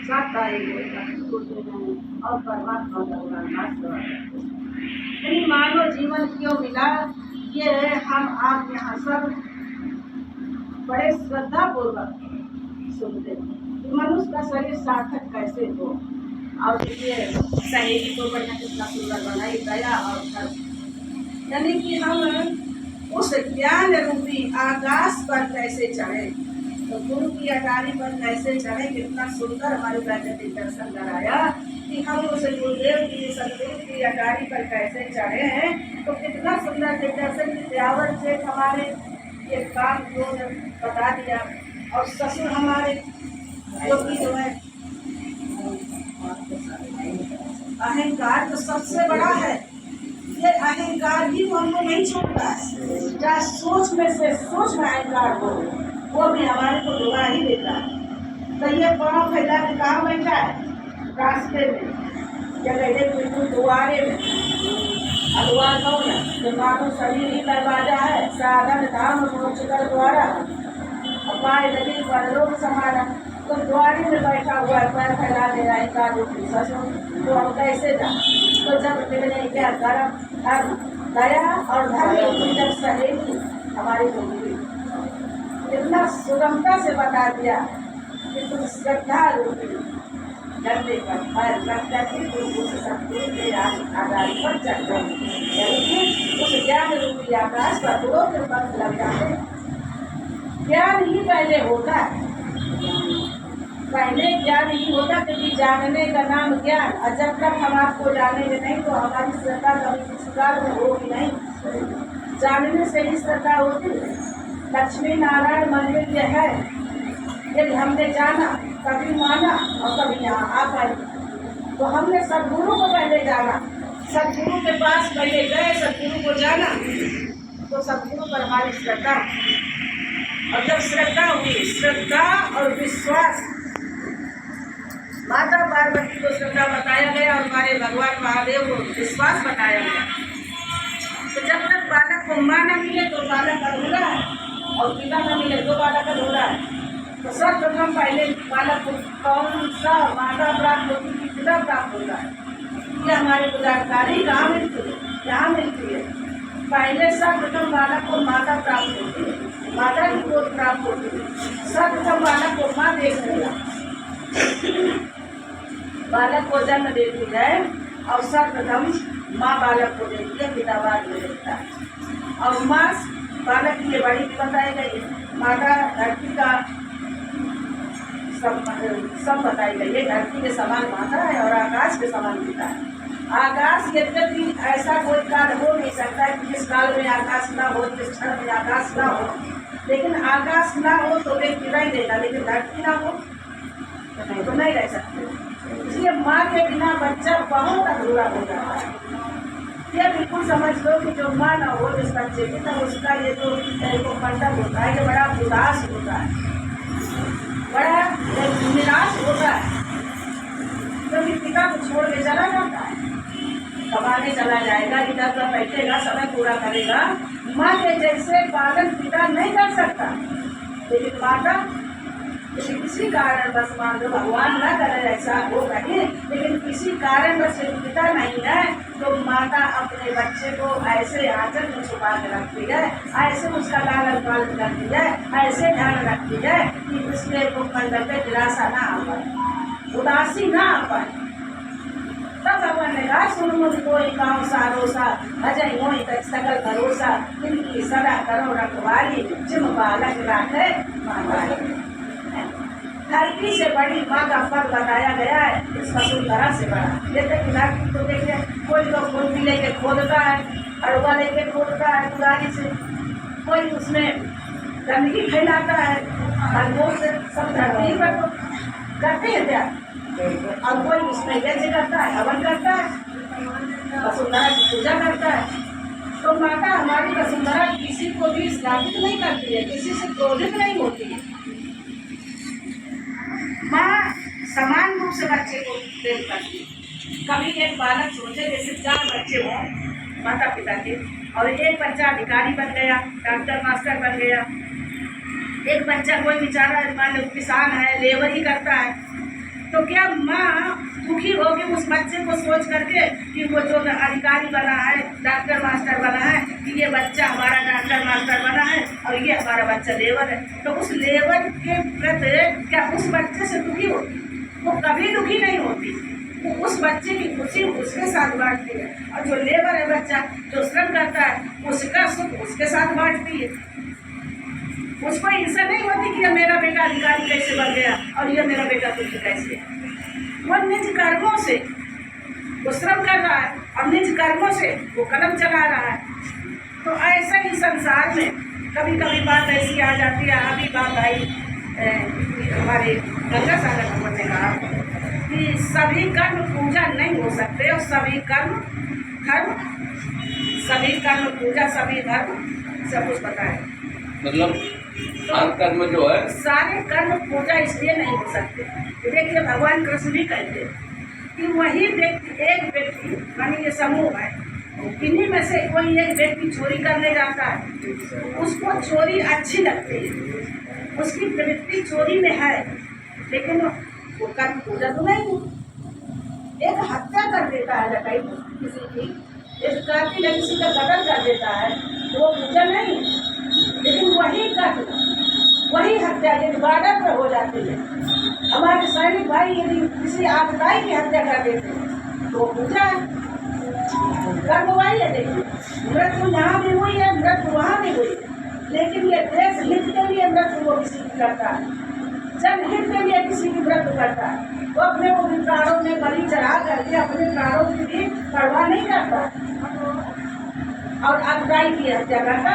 और परमात्मा का यानी मानव जीवन क्यों मिला, ये हम आप यहाँ सब बड़े श्रद्धा पूर्वक सुनते हैं कि मनुष्य का शरीर सार्थक कैसे हो। और देखिए सहेली को बढ़िया कितना सुंदर बनाई दया और धर्म, यानी कि हम उस ज्ञान रूपी आकाश पर कैसे चढ़े, तो गुरु की अटारी पर कैसे चढ़े। कितना सुंदर हमारे प्राकृतिक दर्शन कराया कि हम उस गुरुदेव की सदगुरु की अटारी पर कैसे चढ़े हैं। तो कितना सुंदर दिग्दर्शन की त्यावर से हमारे ये काम को बता दिया। और ससुर हमारे जो है अहंकार तो सबसे बड़ा है। ये अहंकार भी हमको नहीं छोड़ता है। क्या सोच में से सोच में अहंकार हो, वो भी हमारे को डुबा ही देता है। तो ये पाँव फैला के कहाँ बैठा है, रास्ते में या गए बिल्कुल दुआरे में। द्वार कौन है, जो मानो शरीर ही दरवाजा है, साधन धाम मोक्ष कर द्वारा, अपाय लगी परलोक समाना। तो द्वारे में बैठा हुआ है, पैर फैला दे रहा है तो हम कैसे जाए। तो जब मिलने क्या धर्म दया और धर्म जब सहेली हमारी होगी, इतना सुगमता से बता दिया कि तुम श्रद्धा रूपी डरने पर पैर रख करके तुम उस सतगुरु के आधार पर चढ़ गए, यानी कि उस ज्ञान रूपी आकाश पर दो के पंख लग जाते। ज्ञान ही पहले होता है, पहले ज्ञान ही होता, क्योंकि जानने का नाम ज्ञान। और जब तक हम आपको जानेंगे नहीं तो हमारी श्रद्धा कभी स्वीकार में होगी नहीं। जानने से ही श्रद्धा होती है। लक्ष्मी नारायण मंदिर ये है, यदि हमने जाना कभी माना और कभी यहाँ आ पाए। तो हमने सदगुरु को पहले जाना, सदगुरु के पास पहले गए, सदगुरु को जाना, तो सदगुरु पर हमारी श्रद्धा। और जब श्रद्धा हुई, श्रद्धा और विश्वास, माता पार्वती को श्रद्धा बताया गया और हमारे भगवान महादेव को विश्वास बताया गया। तो जब तक बालक को माँ न मिले तो बालक अधूरा है, और पिता न मिले तो बालक अधूरा है। तो सर्वप्रथम पहले बालक को कौन सा माता प्राप्त होती है, पिता प्राप्त होता है। ये हमारी जानकारी कहाँ मिलती है, यहाँ मिलती है। पहले सर्वप्रथम बालक को माता प्राप्त होती है, माता की गोद प्राप्त होती है। सर्वप्रथम बालक को माँ देख लिया, बालक को जन्म देती है, और सर्वप्रथम माँ बालक को देखती है, पिता बाद में देखता है। और माँ बालक की बड़ी बताई गई, माता धरती का सब बताई गई है। धरती के समान माता है और आकाश के समान पिता है। आकाश यद्यपि ऐसा कोई काल हो नहीं सकता है कि जिस काल में आकाश ना हो, जिस क्षण में आकाश ना हो। लेकिन आकाश ना हो तो व्यक्ति रह देगा, लेकिन धरती ना हो तो नहीं रह सकते। इसलिए माँ के बिना बच्चा बहुत अधूरा हो जाता है। ये बिल्कुल समझ लो कि जो माँ ना हो जिस बच्चे की, तब उसका ये तो मंडप होता है, ये बड़ा उदास होता है, बड़ा निराश होता है। क्योंकि पिता को छोड़ के चला जाता है, कमाने चला जाएगा, इधर उधर बैठेगा, समय पूरा करेगा। माँ के जैसे पालन पिता नहीं कर सकता। लेकिन माता किसी कारण बस मान लो भगवान ना करे ऐसा हो कहीं, लेकिन किसी कारण बस पिता नहीं है तो माता अपने बच्चे को ऐसे आंचल में छुपा के रखती है, ऐसे उसका लालन पालन करती है, ऐसे ध्यान रखती है कि उसके मंडल पे निराशा ना आ पाए, उदासी ना आ पाए। तब भगवान ने कहा सुन मुझ कोई गाँव सारोसा अजय मोहि तक सकल भरोसा, इनकी सदा करो रखवाली, जिम बालक राखे माँ। धरती से बड़ी माँ का पद बताया गया है, इस वसुंधरा से बड़ा। जैसे कि धरती को देखिए, कोई तो खुरपी लेके खोदता है, अड़ुआ लेके खोदता है कुदारी से, कोई उसमें गंदगी फैलाता है, और वो सब धरती पर तो करते हैं क्या। और कोई उसमें यज्ञ करता है, हवन करता है, वसुंधरा की पूजा करता है। तो माता हमारी वसुंधरा किसी को भी श्रापित नहीं करती है, किसी से क्रोधित नहीं होती है। माँ समान रूप से बच्चे को प्रेम करती है। कभी एक बालक सोचे जैसे 4 बच्चे हों माता पिता के, और एक बच्चा अधिकारी बन गया, डॉक्टर मास्टर बन गया, एक बच्चा कोई बेचारा मान लो किसान है, लेबर ही करता है, तो क्या माँ दुखी होगी उस बच्चे को सोच करके कि वो जो अधिकारी बना है, डॉक्टर मास्टर बना है, कि ये बच्चा हमारा डॉक्टर मास्टर बना है और ये हमारा बच्चा लेबर है, तो उस लेबर के प्रति क्या उस बच्चे से दुखी होती? वो कभी दुखी नहीं होती। वो उस बच्चे की खुशी उसके साथ बांटती है, और जो लेबर है बच्चा जो श्रम करता है उसका सुख उसके साथ बांटती है। उसको ईर्ष्या नहीं होती कि ये मेरा बेटा अधिकारी कैसे बन गया और ये मेरा बेटा दुखी कैसे है। वो निज कर्मों से वो श्रम कर रहा है और निज कर्मों से वो कदम चला रहा है। तो ऐसा ही संसार में कभी कभी बात ऐसी आ जाती है। अभी बात आई हमारे गंगा सागर भगवान ने कहा कि सभी कर्म पूजा नहीं हो सकते और सभी कर्म पूजा सभी धर्म सब कुछ पता है। मतलब हर कर्म जो है सारे कर्म पूजा इसलिए नहीं हो सकते। देखिए भगवान कृष्ण भी कहते हैं कि वही व्यक्ति एक व्यक्ति मानी ये समूह है, इन्हीं में से कोई एक व्यक्ति चोरी करने जाता है, उसको चोरी अच्छी लगती है, उसकी प्रवृत्ति चोरी में है, लेकिन वो कर्म पूजा तो नहीं। एक हत्या कर देता है लड़ाई किसी की, एक कातिल किसी का कत्ल कर देता है, वो पूजा नहीं। लेकिन वही कर्म वही हत्या यदि बॉर्डर पर हो जाती है, हमारे सैनिक भाई यदि किसी आपदाई की हत्या कर देते हैं तो वो पूजा है, कर्म वही है। देखिए मृत्यु यहाँ भी हुई है, मृत्यु वहाँ भी हुई, लेकिन ये देश हित के लिए मृत्यु वो किसी की करता है, जनहित के लिए किसी की मृत्यु करता है। वो अपने वो प्राणों में बलि चढ़ा करके अपने प्राणों की भी परवाह नहीं करता और आपदाई की हत्या करता,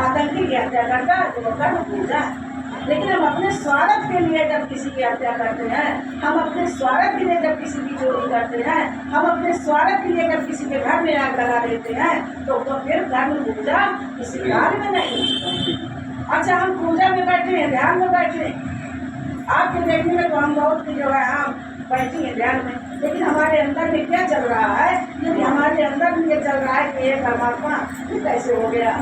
आतंकी की हत्या करता, तो वो कर्म पूजा है। लेकिन हम अपने स्वार्थ के लिए जब किसी की हत्या करते हैं, हम अपने स्वार्थ के लिए जब किसी की चोरी करते हैं, हम अपने स्वार्थ के लिए जब किसी के घर में आग लगा देते हैं, तो फिर कर्म पूजा किसी काल में नहीं। अच्छा हम पूजा में बैठे हैं, ध्यान में बैठे हैं, आपके देखने में तो हम बहुत जो है हम बैठी हैं ध्यान में, लेकिन हमारे अंदर में क्या चल रहा है? यदि हमारे अंदर में ये चल रहा है कि ये परमात्मा ये कैसे हो गया,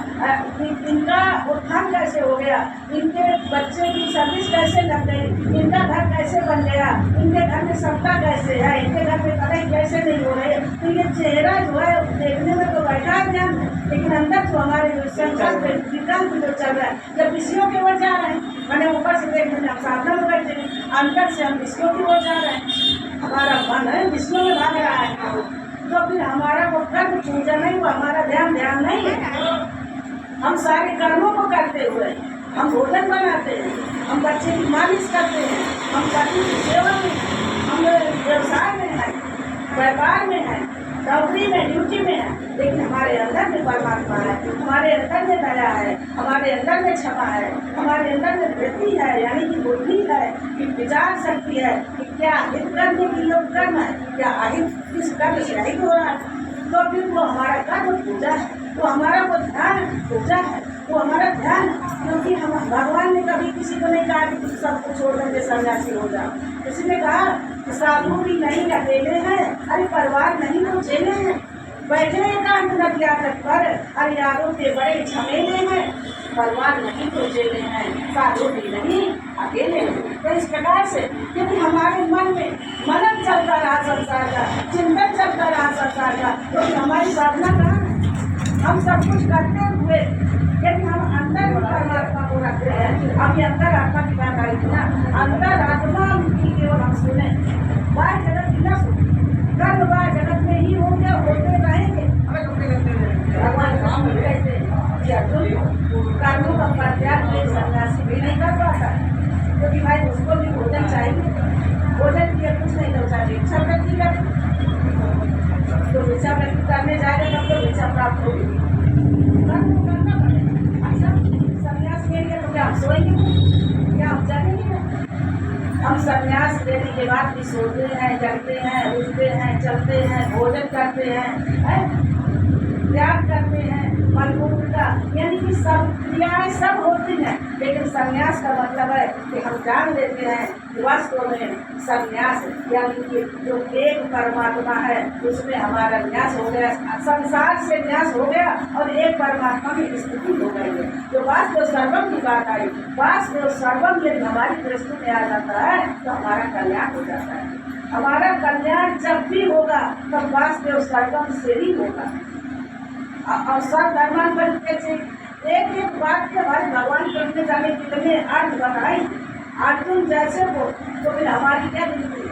इनका उत्थान कैसे हो गया, इनके बच्चे की सर्विस कैसे लग गई, इनका घर कैसे बन गया, इनके घर में सत्ता कैसे है, इनके घर में पढ़ाई कैसे नहीं हो रही, तो ये चेहरा जो है देखने में तो बैठा है ध्यान में, लेकिन अंदर जो हमारे संकल्प विकल्प जो चल रहा है जब विषयों की ओर जा रहे हैं, मैंने ऊपर से देखने में हम साधना में बैठे हैं, अंदर से हम विषयों की ओर जा रहे हैं, हमारा मन है विषयों में भाग रहा है, तो फिर हमारा वो कर्म पूजा नहीं हुआ, हमारा ध्यान नहीं है। हम सारे कर्मों को करते हुए हम भोजन बनाते हैं, हम बच्चे की मालिश करते हैं, हम पति की सेवा में, हम व्यवसाय में है, व्यापार में है, नौकरी में, ड्यूटी में है, लेकिन हमारे अंदर में परमात्मा है, हमारे अंदर में दया है, हमारे अंदर में क्षमा है, हमारे अंदर में वृत्ति है, यानी कि बुद्धि है, कि विचार शक्ति है कि क्या हित करने की योग कर्म है, क्या अहित किस कर्म से अहित हो रहा है, तो फिर वो हमारा कर्म पूजा है, वो हमारा वो ध्यान पूजा है, वो हमारा ध्यान। क्योंकि हम भगवान ने कभी किसी को नहीं कहा कि तुम सबको छोड़ करके सन्यासी हो जाओ, किसी ने कहा कि साधु भी नहीं अकेले हैं, अरे परिवार नहीं तो चेले हैं, बैठे एकांत नदिया तट पर, अरे यारों के बड़े झमेले हैं, परिवार नहीं तो चेले हैं, साधु भी नहीं अकेले हैं। तो इस प्रकार से यदि हमारे मन में मनन चलता रहा संसार का, चिंतन चलता रहा संसार का, तो हमारी साधना कहाँ है? हम सब कुछ करते हुए यदि हम अंदर परमात्मा को रखते हैं, अब ये अंतर आत्मा की बात आई थी ना, अंतर आत्मा की केवल हम सुने, बाहर जगत की न सुने, कर्म बाहर जगत में ही होंगे, होते रहेंगे। भगवान राम कहते हैं कि अर्जुन कर्मों का परित्याग एक सन्यासी भी नहीं कर पाता, क्योंकि भाई उसको भी भोजन चाहिए, भोजन के लिए कुछ नहीं तो चाहिए इच्छा वृत्ति करे, तो इच्छा वृत्ति करने जाएगा तब तो इच्छा प्राप्त होगी, कर्म करना पड़ेगा। अच्छा सन्यास ले लिया तो क्या हम सोएंगे, क्या हम जागेंगे? हम सन्यास लेने के बाद भी सोते हैं, जगते हैं, उठते हैं, चलते हैं, भोजन करते हैं, त्याग करते हैं मलमूत्र का, यानी कि सब क्रियाएं सब होती हैं, लेकिन संन्यास का मतलब है कि हम जान लेते हैं कि वास्तव में संन्यास यानी कि जो एक परमात्मा है उसमें हमारा न्यास हो गया, संसार से न्यास हो गया और एक परमात्मा की स्थिति हो गई है। जो वास्तव सर्वम की बात आई, वास्तव सर्वम यदि हमारी दृष्टि में आ जाता है तो हमारा कल्याण हो जाता है। हमारा कल्याण जब भी होगा तब वास्तव सर्वम से ही होगा। और सर्वधर्मान परित्यज्य से एक एक बात के हमारे भगवान करने जाने कितने अर्थ बताए अर्जुन जैसे हो, तो फिर हमारी क्या जिंदगी।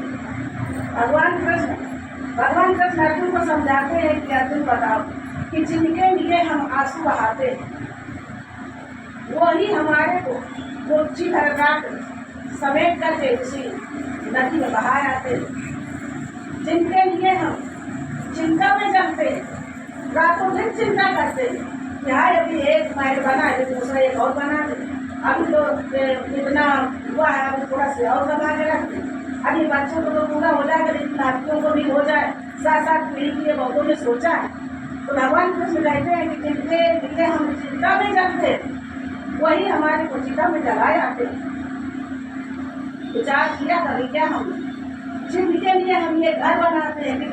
भगवान कृष्ण अर्जुन को समझाते हैं कि अर्जुन बताओ कि जिनके लिए हम आंसू बहाते वही हमारे को मोची धरकाट समेट करके उसी नदी में बहाए आते, जिनके लिए हम चिंता में जलते रातों दिन चिंता करते कि हाँ अभी एक महल बना है दूसरा एक और बना दे, अभी तो इतना हुआ है अभी थोड़ा से और बना के रख दे, अभी बच्चों को तो पूरा हो जाएगा लेकिन लड़कियों को भी हो जाए, साथ साथ पीढ़ी के लिए बहुतों ने सोचा है। तो भगवान कृष्ण कहते हैं कि जिनके लिए हम चिंता में जलते वही हमारे को चिंता में जलाए आते। विचार किया कभी क्या हम जिनके लिए हम ये घर बनाते हैं